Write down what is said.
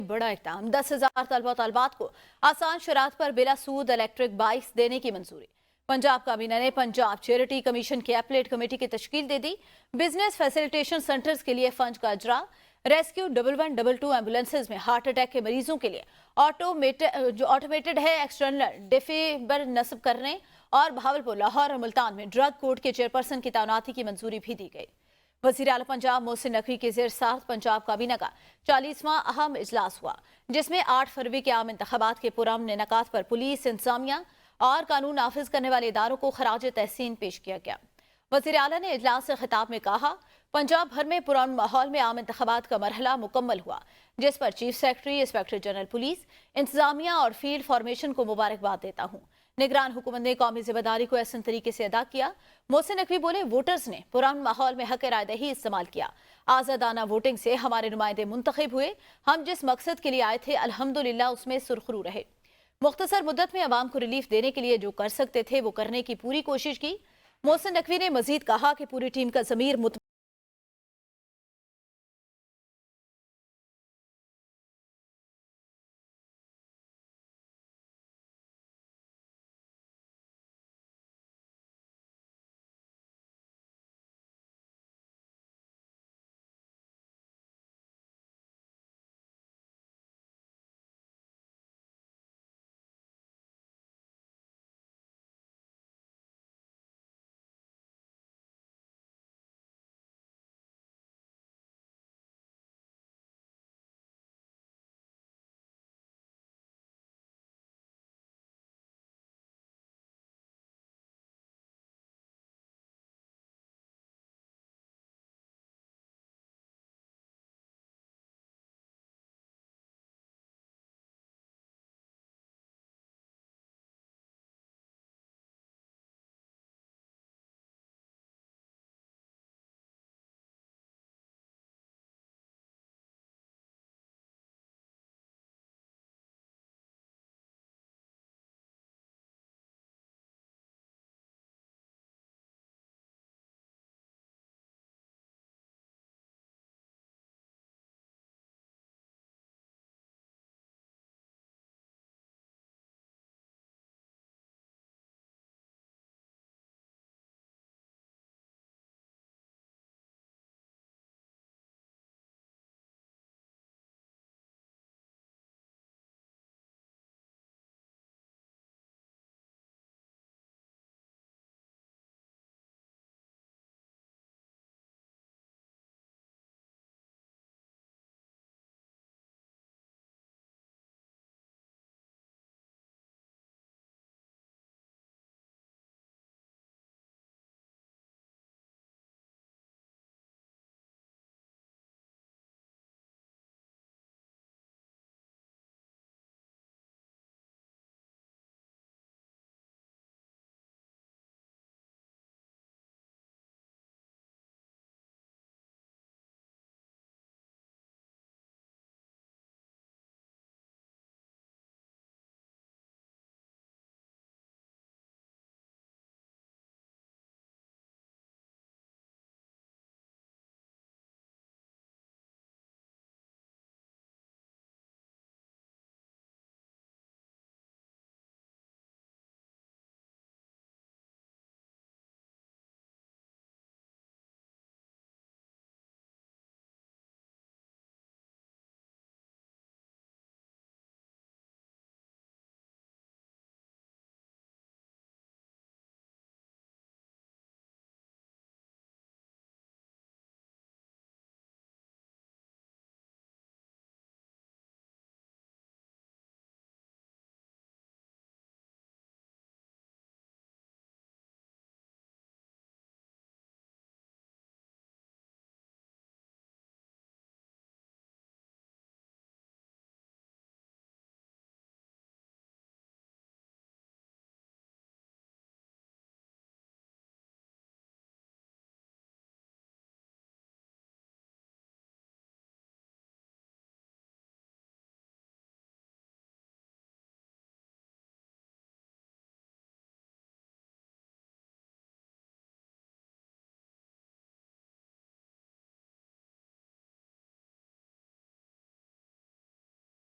बड़ा इक़दाम, 10,000 तलबा तलबात को आसान शरात पर बिला सूद इलेक्ट्रिक बाइक्स देने की मंजूरी। पंजाब काबीना ने पंजाब चैरिटी कमीशन की एपलेट कमेटी की तश्कील दे दी। बिजनेस फैसिलिटेशन सेंटर्स के लिए फंड का अजरा। रेस्क्यू 1112 एम्बुलेंसेज में हार्ट अटैक के मरीजों के लिए ऑटोमेटेड है एक्सटर्नल डिफिबर नस्ब करने। और भावलपुर, लाहौर और मुल्तान में ड्रग कोर्ट के चेयरपर्सन की तैनाती की मंजूरी भी दी गई। वज़ीर आला पंजाब मोहसिन नकवी के ज़ेर साथ पंजाब काबीना का 40वां अहम इजलास हुआ, जिसमें 8 फरवरी के आम इंतखाबात के पुरअमन इनेकात पर पुलिस, इंतजामिया और कानून नाफिज करने वाले इदारों को खराज तहसीन पेश किया गया। वज़ीर आला ने इजलास से खिताब में कहा, पंजाब भर में पुरान माहौल में आम इंतखाबात का मरहला मुकम्मल हुआ, जिस पर chief secretary, inspector general police, इंतजामिया और फील्ड फॉर्मेशन को मुबारकबाद देता हूँ। निगरान हुकूमत ने कौमी जिम्मेदारी को एहसन तरीके से अदा किया। मोहसिन नकवी बोले, वोटर्स ने पुरान माहौल में हक रायदही इस्तेमाल किया। आज़ादाना वोटिंग से हमारे नुमाइंदे मुंतखब हुए। हम जिस मकसद के लिए आए थे अल्हम्दुलिल्लाह उसमें सुरखरू रहे। मुख्तसर मुद्दत में अवाम को रिलीफ देने के लिए जो कर सकते थे वो करने की पूरी कोशिश की। मोहसिन नकवी ने मजीद कहा कि पूरी टीम का ज़मीर